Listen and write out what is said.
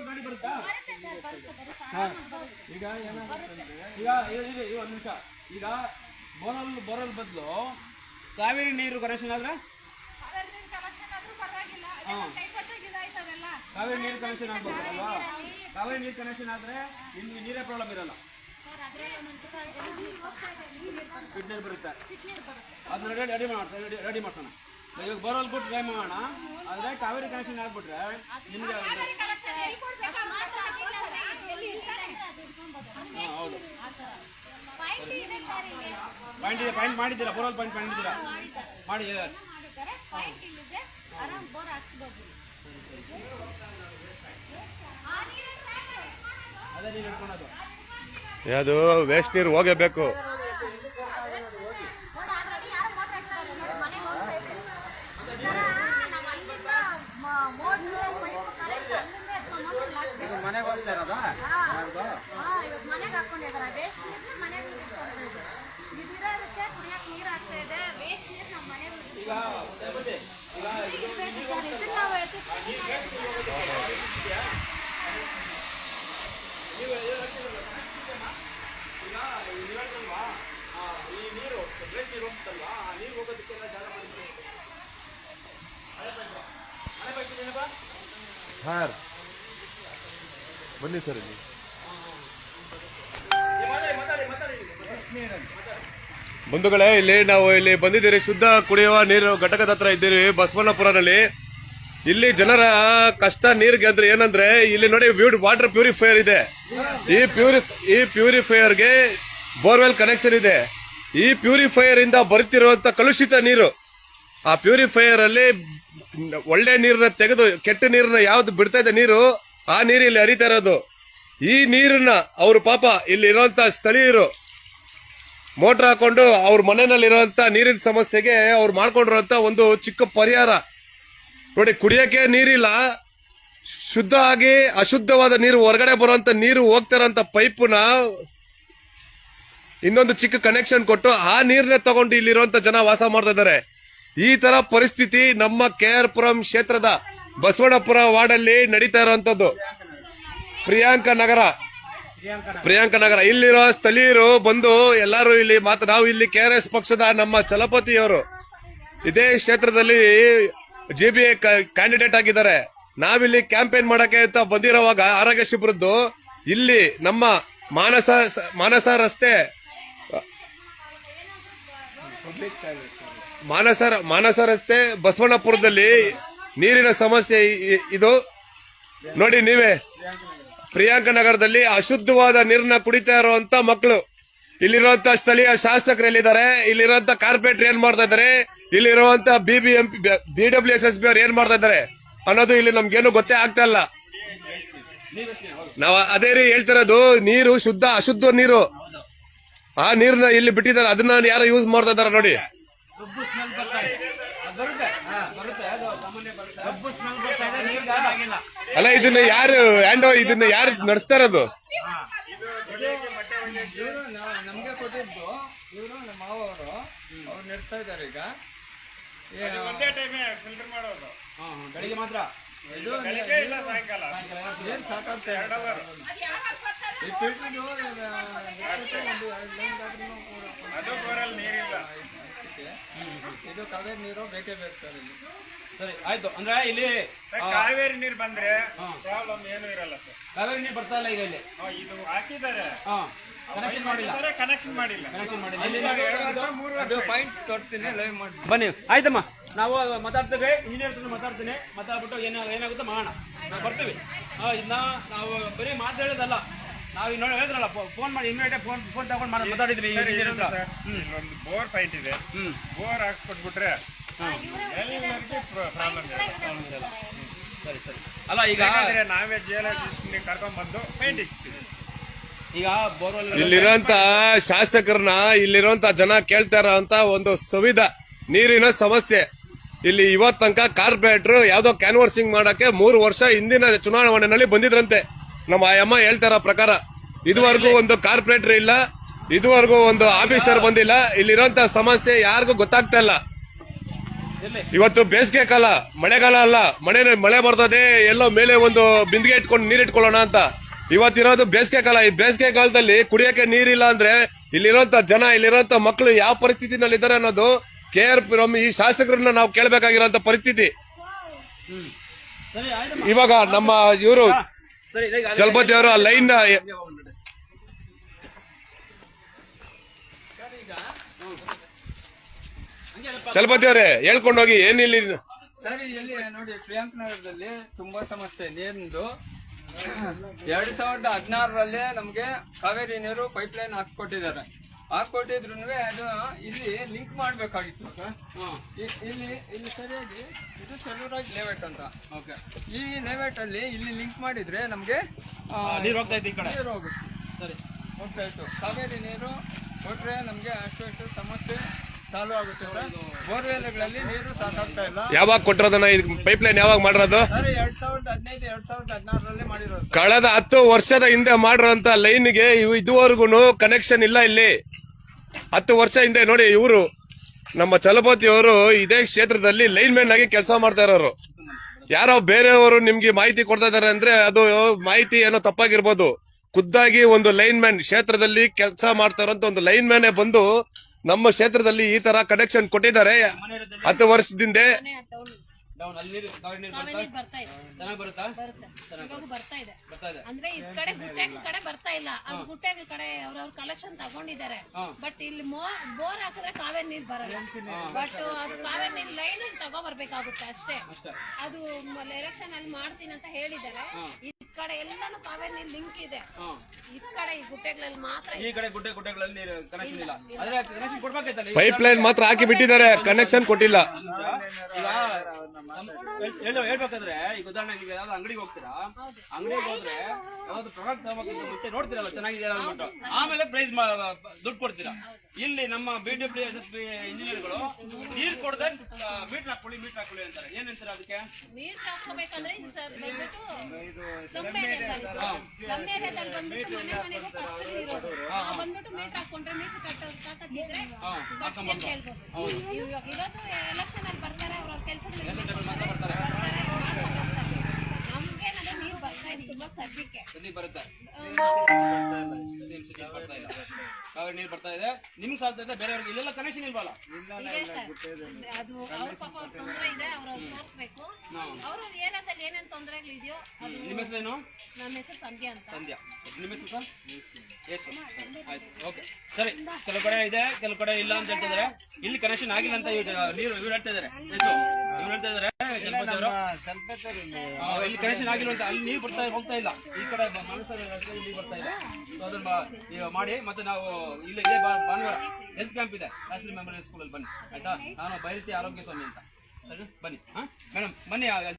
ಗಾಡಿ ಬರುತ್ತಾ? ಈಗ ಈಗ ಒಂದು ನಿಮಿಷ. ಈಗ ಬೋರಲ್ ಬದಲು ಕಾವೇರಿ ನೀರು ಕನೆಕ್ಷನ್ ಆದ್ರೆ ಕಾವೇರಿ ನೀರು ಕನೆಕ್ಷನ್ ಆಗ್ಬೋದು ಅಲ್ವಾ? ಕಾವೇರಿ ನೀರು ಕನೆಕ್ಷನ್ ಆದ್ರೆ ನಿಮ್ಗೆ ನೀರೇ ಪ್ರಾಬ್ಲಮ್ ಇರಲ್ಲ, ಫಿಟ್ ನೀರು ಬರುತ್ತೆ. ಅದನ್ನ ರೆಡಿ ಮಾಡ್ಸೋಣ. ಇವಾಗ ಬೋರ್ವೆಲ್ ಬಿಟ್ಟು ಟ್ರೈ ಮಾಡೋಣ. ಆದರೆ ಕಾವೇರಿ ಕನೆಕ್ಷನ್ ಆಗ್ಬಿಟ್ರೆ ನಿಮಗೆ ಹೌದು ಪಾಯಿಂಟ್ ಮಾಡಿದ್ದೀರಾ? ಬೋರ್ವೆಲ್ ಪಾಯಿಂಟ್ ಮಾಡಿದ್ದೀರಾ? ಮಾಡಿ ಅದೇ ನೀರು ಇಟ್ಕೊಳೋದು. ಯಾವುದು ವೇಸ್ಟ್ ನೀರು ಹೋಗಬೇಕು. ಮನೆಗೆ ಹೋಗ್ತಾ ಇರೋದಾ? ಈ ನೀರು ಬ್ರೇಕ್ ನೀರು ಹೋಗ್ತಲ್ವಾ? ಆ ನೀರು ಹೋಗೋದಕ್ಕೆಲ್ಲ ಜಾಗ ಮಾಡಿದ್ದೀವಿ. ಸರ್ ಬನ್ನಿ ಸರ್ ಇಲ್ಲಿ. ಬಂಧುಗಳೇ, ನಾವು ಇಲ್ಲಿ ಬಂದಿದ್ದೀರಿ. ಶುದ್ಧ ಕುಡಿಯುವ ನೀರು ಘಟಕದ ಹತ್ರ ಇದ್ದೀರಿ ಬಸವಣ್ಣಪುರದಲ್ಲಿ. ಇಲ್ಲಿ ಜನರ ಕಷ್ಟ ನೀರಿಗೆ ಅಂದ್ರೆ ಏನಂದ್ರೆ, ಇಲ್ಲಿ ನೋಡಿ ವಾಟರ್ ಪ್ಯೂರಿಫೈಯರ್ ಇದೆ. ಈ ಪ್ಯೂರಿಫೈಯರ್ಗೆ ಬೋರ್ವೆಲ್ ಕನೆಕ್ಷನ್ ಇದೆ. ಈ ಪ್ಯೂರಿಫೈಯರ್ ಇಂದ ಬರುತ್ತಿರುವಂತ ಕಲುಷಿತ ನೀರು, ಆ ಪ್ಯೂರಿಫೈಯರ್ ಅಲ್ಲಿ ಒಳ್ಳೆ ನೀರನ್ನ ತೆಗೆದು ಕೆಟ್ಟ ನೀರನ್ನ ಯಾವ್ದು ಬಿಡ್ತಾ ಇದೆ ನೀರು, ಆ ನೀರು ಇಲ್ಲಿ ಹರಿತಾ ಇರೋದು. ಈ ನೀರನ್ನ ಅವರು ಪಾಪ ಇಲ್ಲಿ ಇರುವಂತ ಸ್ಥಳೀಯರು ಮೋಟರ್ ಹಾಕೊಂಡು ಅವ್ರ ಮನೆಯಲ್ಲಿರುವಂತ ನೀರಿನ ಸಮಸ್ಯೆಗೆ ಅವ್ರು ಮಾಡ್ಕೊಂಡಿರುವಂತ ಒಂದು ಚಿಕ್ಕ ಪರಿಹಾರ ನೋಡಿ. ಕುಡಿಯಕ್ಕೆ ನೀರಿಲ್ಲ, ಶುದ್ಧ ಆಗಿ ಅಶುದ್ಧವಾದ ನೀರು ಹೊರಗಡೆ ಬರುವಂತ ನೀರು ಹೋಗ್ತಾರಂತ ಪೈಪ್ನ ಇನ್ನೊಂದು ಚಿಕ್ಕ ಕನೆಕ್ಷನ್ ಕೊಟ್ಟು ಆ ನೀರನ್ನೇ ತಗೊಂಡು ಇಲ್ಲಿರುವಂತ ಜನ ವಾಸ ಮಾಡ್ತಾ ಇದ್ದಾರೆ. ಈ ತರ ಪರಿಸ್ಥಿತಿ ನಮ್ಮ KR ಪುರಂ ಕ್ಷೇತ್ರದ ಬಸವಣ್ಣಪುರ ವಾರ್ಡಲ್ಲಿ ನಡೀತಾ ಇರುವಂತದ್ದು. ಪ್ರಿಯಾಂಕ ನಗರ ಇಲ್ಲಿರೋ ಸ್ಥಳೀಯರು ಬಂದು ಎಲ್ಲಾರು ಇಲ್ಲಿ ನಾವು ಇಲ್ಲಿ KRS ಪಕ್ಷದ ನಮ್ಮ ಚಲಪತಿಯವರು ಇದೇ ಕ್ಷೇತ್ರದಲ್ಲಿ JBA ಕ್ಯಾಂಡಿಡೇಟ್ ಆಗಿದ್ದಾರೆ. ನಾವಿಲ್ಲಿ ಕ್ಯಾಂಪೇನ್ ಮಾಡಕ್ಕೆ ಅಂತ ಬಂದಿರುವಾಗ ಆರೋಗ್ಯ ಶಿಬಿರದ್ದು ಇಲ್ಲಿ ನಮ್ಮ ಮಾನಸ ರಸ್ತೆ ಬಸವಣ್ಣಪುರದಲ್ಲಿ ನೀರಿನ ಸಮಸ್ಯೆ ಇದು ನೋಡಿ. ನೀವೇ ಪ್ರಿಯಾಂಕ ನಗರದಲ್ಲಿ ಅಶುದ್ಧವಾದ ನೀರನ್ನ ಕುಡಿತಾ ಇರುವಂತ ಮಕ್ಕಳು, ಇಲ್ಲಿರುವಂತ ಸ್ಥಳೀಯ ಶಾಸಕರು ಎಲ್ಲಿದ್ದಾರೆ, ಇಲ್ಲಿರುವಂತ ಕಾರ್ಪೊರೇಟರ್ ಏನ್ ಮಾಡ್ತಾ ಇದ್ದಾರೆ, ಇಲ್ಲಿರುವಂತ BWSSB ಅವ್ರು ಏನ್ ಮಾಡ್ತಾ ಇದ್ದಾರೆ ಅನ್ನೋದು ಇಲ್ಲಿ ನಮ್ಗೇನು ಗೊತ್ತೇ ಆಗ್ತಾ ಇಲ್ಲ. ನಾವು ಅದೇ ರೀ ಹೇಳ್ತಿರೋದು, ನೀರು ಶುದ್ಧ ಅಶುದ್ಧ ನೀರು, ಆ ನೀರನ್ನ ಇಲ್ಲಿ ಬಿಟ್ಟಿದ್ದಾರೆ. ಅದನ್ನ ಯಾರು ಯೂಸ್ ಮಾಡ್ತಾ ಇದಾರೆ ನೋಡಿ. ಅಲ್ಲ, ಇದನ್ನ ಯಾರು ನಡೆಸ್ತಾ ಇರೋದು? ನಮ್ಗೆ ಕೊಟ್ಟಿದ್ದು ಇವರು ನಮ್ಮ ಮಾವ ಅವ್ರು ನಡೆಸ್ತಾ ಇದ್ದಾರೆ. ಈಗ ಒಂದೇ ಟೈಮ್ ಫಿಲ್ಟರ್ ಮಾಡೋದು ಬೆಳಿಗ್ಗೆ ಮಾತ್ರ. ಏನ್ ಸಾಕಾಗ್ತಾ ಇದು ಕಾವೇರಿ ನೀರು ಬೇಕೇ ಬೇಕು ಸರ್ ಇಲ್ಲಿ. ಸರಿ, ಆಯ್ತು. ಅಂದ್ರೆ ಇಲ್ಲಿ ಕಾವೇರಿ ನೀರು ಬಂದ್ರೆ ಪ್ರಾಬ್ಲಮ್ ಏನು ಇರಲ್ಲ ಸರ್. ಕಾವೇರಿ ನೀರು ಬರ್ತಾ ಇಲ್ಲ. ಈಗ ಇಲ್ಲಿ ಇದು ಹಾಕಿದ್ದಾರೆ, ಕನೆಕ್ಷನ್ ಮಾಡಿಲ್ಲ. ಪಾಯಿಂಟ್ ತೋರಿಸ್ತೀನಿ, ಲೈವ್ ಮಾಡಿ ಬನ್ನಿ. ಆಯ್ತಮ್ಮ, ನಾವು ಮಾತಾಡ್ತೇವೆ, ಇಂಜಿನಿಯರ್ ಮಾತಾಡ್ತೀನಿ. ಮಾತಾಡ್ಬಿಟ್ಟು ಏನಾಗುತ್ತೆ ಮಾಡೋಣ, ನಾವು ಬರ್ತೀವಿ. ಇದನ್ನ ನಾವು ಬರೀ ಮಾತು ಹೇಳೋದಲ್ಲ, ನಾವು ಇನ್ನೊಂದು ಹೇಳಿದ್ರಲ್ಲ, ಫೋನ್ ಮಾಡಿ ಇಮಿಡಿಯೇಟ್ ಫೋನ್ ತಗೊಂಡು ಮಾತಾಡಿದ್ವಿ. ಒಂದು ಬೋರ್ ಫೈಟ್ ಇದೆ, ಬೋರ್ ಹಾಕ್ಸ್ಕೊಟ್ಬಿಟ್ರೆ ಪ್ರಾಬ್ಲಮ್ ಇರಲ್ಲ. ಸರಿ ಸರಿ. ಅಲ್ಲ, ಈಗ ನಾವೇ ಜಿಯಾಲಜಿಸ್ಟ್ ಕರ್ಕೊಂಡ್ ಬಂದು ಪೇಂಟ್ ಇಕ್ಸ್ತೀವಿ. ಈಗ ಬೋರ್ವೆಲ್ ಇಲ್ಲಿರುವಂತ ಶಾಸಕರನ್ನ ಇಲ್ಲಿರುವಂತ ಜನ ಕೇಳ್ತಾ ಇರೋಂತ ಒಂದು ಸವಿದ ನೀರಿನ ಸಮಸ್ಯೆ. ಇಲ್ಲಿ ಇವತ್ ತನಕ ಕಾರ್ಪೊರೇಟರ್ ಯಾವ್ದೋ ಕ್ಯಾನ್ವರ್ಸಿಂಗ್ ಮಾಡಕ್ಕೆ 3 ವರ್ಷ ಹಿಂದಿನ ಚುನಾವಣೆಯಲ್ಲಿ ಬಂದಿದ್ರಂತೆ. ನಮ್ಮ ಅಮ್ಮ ಹೇಳ್ತಾರ ಪ್ರಕಾರ ಇದುವರೆಗೂ ಒಂದು ಕಾರ್ಪೊರೇಟರ್ ಇಲ್ಲ, ಇದುವರೆಗೂ ಒಂದು ಆಫೀಸರ್ ಬಂದಿಲ್ಲ. ಇಲ್ಲಿರುವಂತ ಸಮಸ್ಯೆ ಯಾರಿಗೂ ಗೊತ್ತಾಗ್ತಾ ಇಲ್ಲ. ಇರ್ಲಿ. ಇವತ್ತು ಬೇಸಿಗೆ ಕಾಲ, ಮಳೆಗಾಲ ಅಲ್ಲ. ಮಳೆ ಬರ್ತದೆ, ಎಲ್ಲೋ ಮೇಲೆ ಒಂದು ಬಿಂದಿಗೆ ಇಟ್ಕೊಂಡು ನೀರ್ ಇಟ್ಕೊಳ್ಳೋಣ ಅಂತ. ಇವತ್ತಿರೋದು ಬೇಸಿಗೆ ಕಾಲ. ಈ ಬೇಸಿಗೆ ಕಾಲದಲ್ಲಿ ಕುಡಿಯಕ್ಕೆ ನೀರಿಲ್ಲ ಅಂದ್ರೆ ಇಲ್ಲಿರೋಂತ ಜನ, ಇಲ್ಲಿರೋಂತ ಮಕ್ಕಳು ಯಾವ ಪರಿಸ್ಥಿತಿನಲ್ಲಿ ಇದ್ದಾರೆ ಅನ್ನೋದು KR ಈ ಶಾಸಕರನ್ನ ನಾವು ಕೇಳಬೇಕಾಗಿರೋಂತ ಪರಿಸ್ಥಿತಿ. ಸರಿ ಆಯ್ತು. ಇವಾಗ ನಮ್ಮ ಇವರು ಸರಿ ಈಗ ಚಲಪತಿ ಅವರು ಆ ಲೈನ್ ಚಲಪತಿ ಅವರೇ ಹೇಳ್ಕೊಂಡು ಹೋಗಿ ಏನಿಲ್ಲ. ಸರ್ ಇಲ್ಲಿ ನೋಡಿ, ಪ್ರಿಯಾಂಕ್ ನಗರದಲ್ಲಿ ತುಂಬಾ ಸಮಸ್ಯೆ ನೀರಿಂದು. 2016ರಲ್ಲಿ ನಮ್ಗೆ ಕಾವೇರಿ ನೀರು ಪೈಪ್ ಲೈನ್ ಹಾಕೊಟ್ಟಿದ್ದಾರೆ. ಹಾಕೊಟ್ಟಿದ್ರು ಅದು ಇಲ್ಲಿ ಲಿಂಕ್ ಮಾಡ್ಬೇಕಾಗಿತ್ತು ಸರ್. ಇಲ್ಲಿ ಸರಿಯಾಗಿ ಇದು ಸೆಲ್ಯೂರಾಜ್ ಲೇಔಟ್ ಅಂತ. ಓಕೆ. ಈ ಲೇಔಟ್ ಅಲ್ಲಿ ಇಲ್ಲಿ ಲಿಂಕ್ ಮಾಡಿದ್ರೆ ನಮ್ಗೆ ನೀರು ಹೋಗ್ತಾ ಇತ್ತು ಈ ಕಡೆ. ನೀರು ಹೋಗುತ್ತೆ. ಸರಿ ಹೋಗ್ತಾ ಇತ್ತು. ಕಾವೇರಿ ನೀರು ಕೊಟ್ರೆ ನಮ್ಗೆ ಅಷ್ಟು ಸಮಸ್ಯೆ ಸಾಲ್ವ್ ಆಗುತ್ತೆ ಸರ್. ಬೋರ್ವೆಲ್ಗಳಲ್ಲಿ ನೀರು ಸಾಕಾಗ್ತಾ ಇಲ್ಲ. ಯಾವಾಗ ಕೊಟ್ಟಿರೋದನ್ನ ಪೈಪ್ ಲೈನ್ ಯಾವಾಗ ಮಾಡಿರೋದು? ಸರ್ 2015 2016ರಲ್ಲಿ ಮಾಡಿರೋದು. ಕಳೆದ 10 ವರ್ಷದ ಹಿಂದೆ ಮಾಡಿರೋಂತ ಲೈನ್ಗೆ ಇದುವರೆಗೂ ಕನೆಕ್ಷನ್ ಇಲ್ಲ. ಇಲ್ಲಿ 10 ವರ್ಷ ಹಿಂದೆ ನೋಡಿ, ಇವರು ನಮ್ಮ ಚಲಪತಿ ಅವರು ಇದೇ ಕ್ಷೇತ್ರದಲ್ಲಿ ಲೈನ್ ಮ್ಯಾನ್ ಆಗಿ ಕೆಲಸ ಮಾಡ್ತಾ ಇರೋರು. ಯಾರೋ ಬೇರೆಯವರು ನಿಮ್ಗೆ ಮಾಹಿತಿ ಕೊಡ್ತಾ ಇದಾರೆ ಅಂದ್ರೆ ಅದು ಮಾಹಿತಿ ಏನೋ ತಪ್ಪಾಗಿರ್ಬೋದು. ಖುದ್ದಾಗಿ ಒಂದು ಲೈನ್ ಮ್ಯಾನ್, ಕ್ಷೇತ್ರದಲ್ಲಿ ಕೆಲಸ ಮಾಡ್ತಾ ಇರೋಂತ ಒಂದು ಲೈನ್ ಮ್ಯಾನೇ ಬಂದು ನಮ್ಮ ಕ್ಷೇತ್ರದಲ್ಲಿ ಈ ತರ ಕನೆಕ್ಷನ್ ಕೊಟ್ಟಿದ್ದಾರೆ 10 ವರ್ಷದಿಂದ. ಡೌನ್ ಅಲ್ಲಿ ನೀರು ಕಾವೇರಿ ನೀರು ಬರ್ತಾ ಇದೆ. ಚೆನ್ನಾಗಿ ಬರುತ್ತಾ? ಇವಾಗ ಬರ್ತಾ ಇದೆ. ಬರ್ತಾ ಇದೆ. ಅಂದ್ರೆ ಈ ಕಡೆ ಗುಟ್ಟೆಗಳ ಕಡೆ ಬರ್ತಾ ಇಲ್ಲ. ಅದು ಗುಟ್ಟೆಗಳ ಕಡೆ ಅವ್ರವ್ರ ಕಲೆಕ್ಷನ್ ತಗೊಂಡಿದ್ದಾರೆ. ಬಟ್ ಇಲ್ಲಿ ಬೋರ್ ಹಾಕಿದ್ರೆ ಕಾವೇರಿ ನೀರ್ ಬರಲ್ಲ. ಬಟ್ ಅದು ಕಾವೇರಿ ನೀರ್ ಲೈನ್ ತಗೋ ಬರ್ಬೇಕಾಗುತ್ತೆ ಅಷ್ಟೇ. ಅದು ಎಲೆಕ್ಷನ್ ಅಲ್ಲಿ ಮಾಡ್ತೀನಿ ಅಂತ ಹೇಳಿದ್ದಾರೆ. ಈ ಕಡೆ ಎಲ್ಲಾನು ಕಾವೇರಿ ನೀರ್ ಲಿಂಕ್ ಇದೆ. ಈ ಕಡೆ ಈ ಗುಟ್ಟೆಗಳಲ್ಲಿ ಮಾತ್ರ. ಈ ಕಡೆ ಗುಡ್ಡೆಗಳಲ್ಲಿ ನೀರು ಕನೆಕ್ಷನ್ ಇಲ್ಲ. ಆದ್ರೆ ಕನೆಕ್ಷನ್ ಕೊಡ್ಬೇಕೈತಲ್ಲ. ಪೈಪ್ ಲೈನ್ ಮಾತ್ರ ಹಾಕಿ ಬಿಟ್ಟಿದ್ದಾರೆ, ಕನೆಕ್ಷನ್ ಕೊಟ್ಟಿಲ್ಲ. ಹೇಳ್ಬೇಕಾದ್ರೆ ಈಗ ಉದಾಹರಣೆ ನೀವು ಯಾವ್ದು ಅಂಗಡಿಗೆ ಹೋಗ್ತೀರಾ, ಅಂಗಡಿಗೆ ಹೋದ್ರೆ ಯಾವ್ದು ಪ್ರಾಡಕ್ಟ್ ತಗೋಬೇಕು ಮುಂಚೆ ನೋಡ್ತೀರಲ್ಲ ಚೆನ್ನಾಗಿದೆ ಅಂದ್ಬಿಟ್ಟು, ಆಮೇಲೆ ಪ್ರೈಸ್ ದುಡ್ಡು ಕೊಡ್ತೀರಾ. ಇಲ್ಲಿ ನಮ್ಮ BWSSB ಇಂಜಿನಿಯರ್ಗಳು ನೀರ್ ಕೊಡದೆ ಮೀಟರ್ ಹಾಕೊಳ್ಳಿ ಅಂತಾರೆ. ಏನ್ ಅಂತಾರೆ ಅದಕ್ಕೆ? ಮೀಟರ್ ಹಾಕೋಬೇಕಂದ್ರೆ ನಮ್ಮ ಏರಿಯಾದಲ್ಲಿ ಬಂದ್ಬಿಟ್ಟು ಮನೆ ಮನೆಗೂ ಕರ್ಕೊಂಡು ಇರೋದು. ಬಂದ್ಬಿಟ್ಟು ಮೀಟರ್ ಹಾಕೊಂಡ್ರೆ ಮೀಟರ್ ಕಟ್ಟೋದಿದ್ರೆ ಕೇಳ್ಬೋದು. ಇರೋದು ಎಲೆಕ್ಷನ್ ಅಲ್ಲಿ ಬರ್ತಾರೆ, ಅವ್ರವ್ರ ಕೆಲಸಗಳು ಬರ್ತಾರೆ. ನಮ್ಗೇನಾದ್ರೆ ನೀರ್ ಬರ್ತಾ ಇದೆ ಇವಾಗ ಸದ್ಯಕ್ಕೆ. ಬರುತ್ತೆ ಕಾವೇರಿ ನೀರು ಬರ್ತಾ ಇದೆ, ನಿಮ್ಗೆ ಸಾಧ್ಯ ಇದೆ, ಬೇರೆಯವ್ರಿಗೆ ಇಲ್ಲೆಲ್ಲ ಕನೆಕ್ಷನ್ ಇಲ್ವಲ್ಲ? ಇದೆ ಸರ್. ಅದು ಅವ್ರ ಪಾಪ ಅವ್ರ ತೊಂದರೆ ಇದೆ, ಅವ್ರವ್ರು ತೋರಿಸ್ಬೇಕು. ಅವ್ರ ಏರಿಯಾದಲ್ಲಿ ಏನೇನ್ ತೊಂದರೆಗಳಿದೆಯೋ ಅದು. ನಿಮ್ಮ ಹೆಸರೇನು? ನಮ್ಮ ಹೆಸರು ಸಂಧ್ಯಾ ಅಂತ. ಸಂಧ್ಯಾ. ನಿಮ್ಮ ಹೆಸರು ಸರ್? ಯಶ್. ಆಯ್ತು, ಓಕೆ. ಸರಿ, ಕೆಲವು ಕಡೆ ಇದೆ, ಕೆಲವು ಕಡೆ ಇಲ್ಲ ಅಂತ ಹೇಳ್ತಿದ್ದಾರೆ. ಇಲ್ಲಿ ಕನೆಕ್ಷನ್ ಆಗಿಲ್ಲ ಅಂತ ನೀರು ಇವ್ರು ಹೇಳ್ತಾ ಇದಾರೆ. ಇವ್ರು ಹೇಳ್ತಾ ಇದಾರೆ ಚಲಪತಿ ಅವರು, ಇಲ್ಲಿ ಕನೆಕ್ಷನ್ ಆಗಿಲ್ಲ ಅಂತ. ಅಲ್ಲಿ ನೀರು ಹೋಗ್ತಾ ಇಲ್ಲ. ಈ ಕಡೆ ನೀರು ಬರ್ತಾ ಇದೆ. ಅದನ್ನ ಮಾಡಿ ಮತ್ತೆ ನಾವು ಇಲ್ಲೇ ಭಾನುವಾರ ಹೆಲ್ತ್ ಕ್ಯಾಂಪ್ ಇದೆ ನ್ಯಾಷನಲ್ ಮೆಮೋರಿಯಲ್ ಸ್ಕೂಲಲ್ಲಿ ಬನ್ನಿ, ಆಯ್ತಾ? ನಾನು ಬೈರತಿ ಆರೋಗ್ಯ ಸ್ವಾಮಿ ಅಂತ. ಸರಿ, ಬನ್ನಿ. ಮೇಡಮ್ ಬನ್ನಿ.